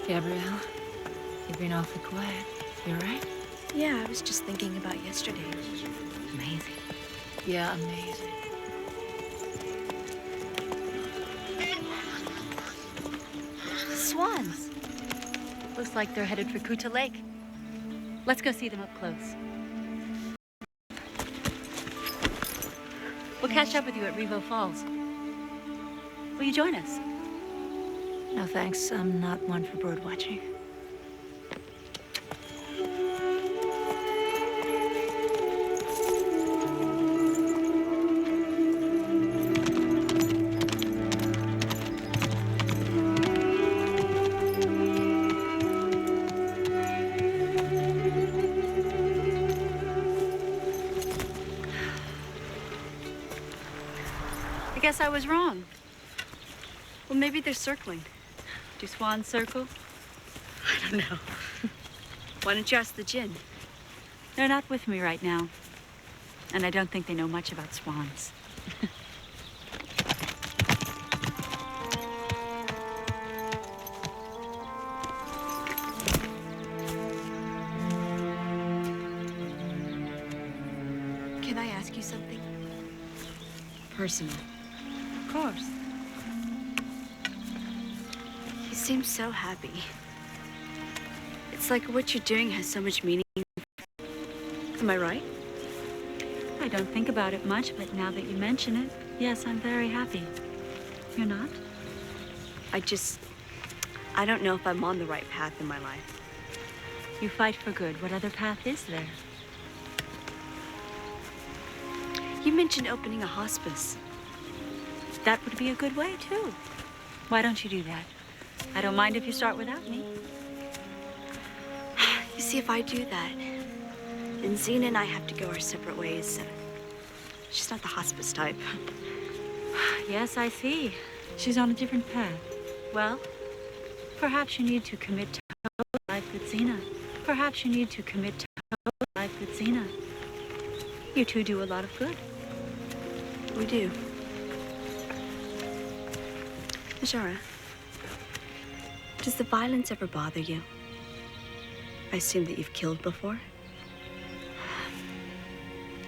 Gabrielle, you've been awfully quiet. You all right? Yeah, I was just thinking about yesterday. Amazing. Yeah, amazing. Swans. Looks like they're headed for Kuta Lake. Let's go see them up close. We'll catch up with you at Revo Falls. Will you join us? No, thanks. I'm not one for bird watching. I guess I was wrong. Well, maybe they're circling. Do swans circle? I don't know. Why don't you ask the Jinn? They're not with me right now. And I don't think they know much about swans. Can I ask you something? Personal. Of course. You seem so happy. It's like what you're doing has so much meaning. Am I right? I don't think about it much, but now that you mention it, yes, I'm very happy. You're not? I don't know if I'm on the right path in my life. You fight for good. What other path is there? You mentioned opening a hospice. That would be a good way, too. Why don't you do that? I don't mind if you start without me. You see, if I do that, then Xena and I have to go our separate ways. She's not the hospice type. Yes, I see. She's on a different path. Well, perhaps you need to commit to life with Xena. Perhaps you need to commit to life with Xena. You two do a lot of good. We do. Zara, does the violence ever bother you? I assume that you've killed before?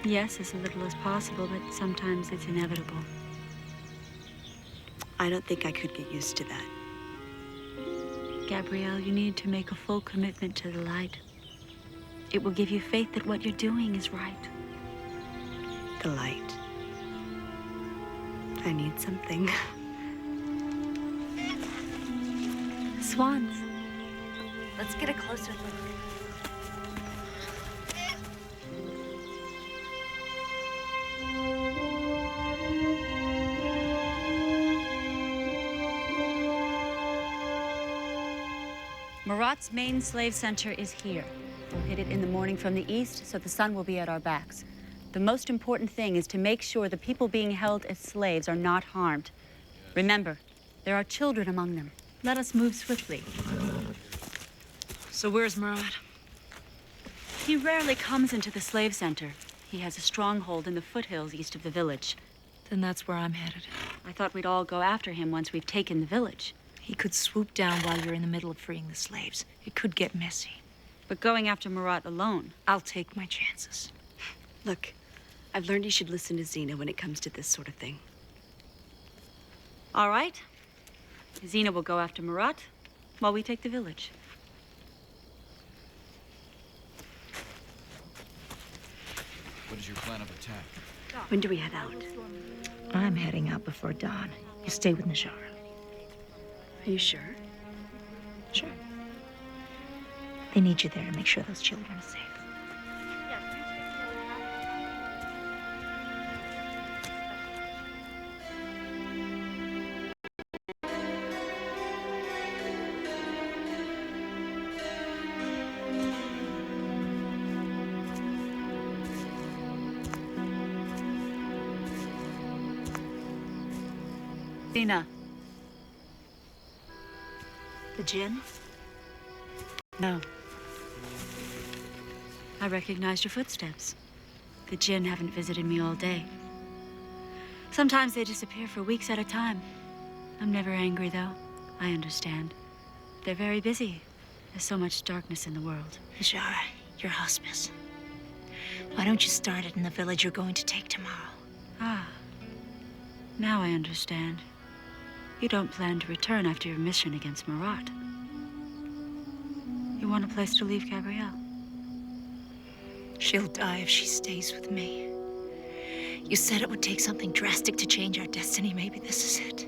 Yes, as little as possible, but sometimes it's inevitable. I don't think I could get used to that. Gabrielle, you need to make a full commitment to the light. It will give you faith that what you're doing is right. The light. I need something. Swans. Let's get a closer look. Marat's main slave center is here. We'll hit it in the morning from the east, so the sun will be at our backs. The most important thing is to make sure the people being held as slaves are not harmed. Remember, there are children among them. Let us move swiftly. So where's Murat? He rarely comes into the slave center. He has a stronghold in the foothills east of the village. Then that's where I'm headed. I thought we'd all go after him once we've taken the village. He could swoop down while you're in the middle of freeing the slaves. It could get messy. But going after Murat alone... I'll take my chances. Look, I've learned you should listen to Xena when it comes to this sort of thing. All right. Xena will go after Murat while we take the village. What is your plan of attack? When do we head out? I'm heading out before dawn. You stay with Najara. Are you sure? Sure. They need you there to make sure those children are safe. Xena. The Jinn? No. I recognized your footsteps. The Jinn haven't visited me all day. Sometimes they disappear for weeks at a time. I'm never angry, though. I understand. They're very busy. There's so much darkness in the world. Zara, your hospice. Why don't you start it in the village you're going to take tomorrow? Ah, now I understand. You don't plan to return after your mission against Marat. You want a place to leave Gabrielle? She'll die if she stays with me. You said it would take something drastic to change our destiny. Maybe this is it.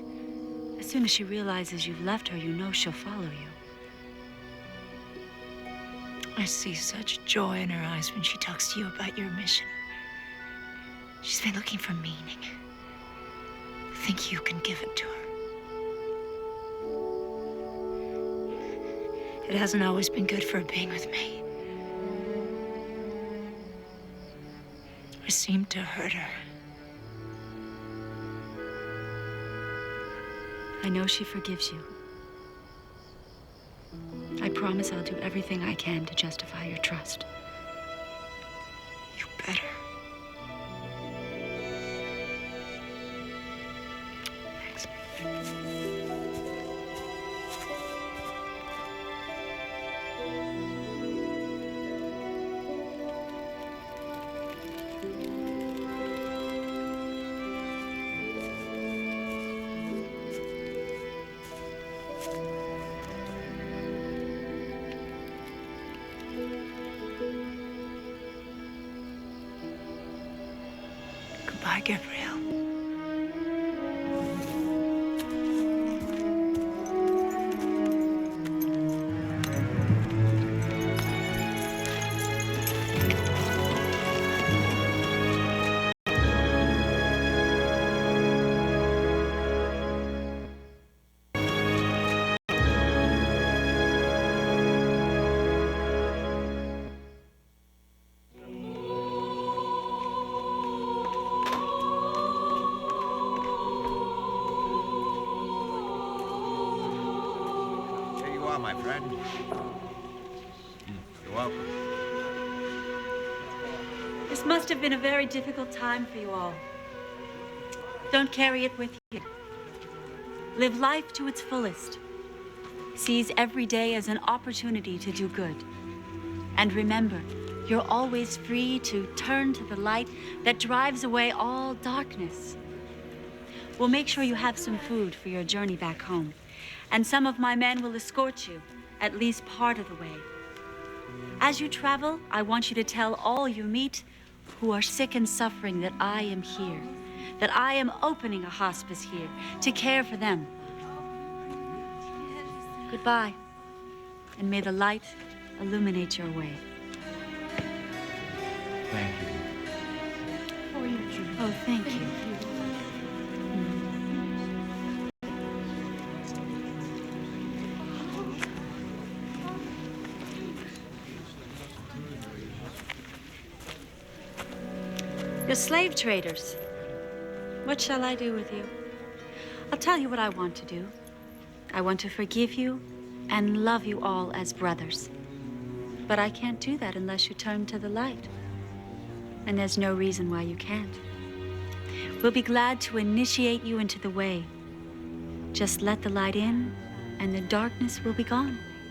As soon as she realizes you've left her, you know she'll follow you. I see such joy in her eyes when she talks to you about your mission. She's been looking for meaning. I think you can give it to her. It hasn't always been good for her being with me. I seem to hurt her. I know she forgives you. I promise I'll do everything I can to justify your trust. You better. Thanks. Goodbye, Gabrielle. My friend. You're welcome. This must have been a very difficult time for you all. Don't carry it with you. Live life to its fullest. Seize every day as an opportunity to do good. And remember, you're always free to turn to the light that drives away all darkness. We'll make sure you have some food for your journey back home. And some of my men will escort you, at least part of the way. As you travel, I want you to tell all you meet who are sick and suffering that I am here, that I am opening a hospice here to care for them. Goodbye, and may the light illuminate your way. Thank you. Oh, thank you. You're slave traders. What shall I do with you? I'll tell you what I want to do. I want to forgive you and love you all as brothers. But I can't do that unless you turn to the light. And there's no reason why you can't. We'll be glad to initiate you into the way. Just let the light in, and the darkness will be gone.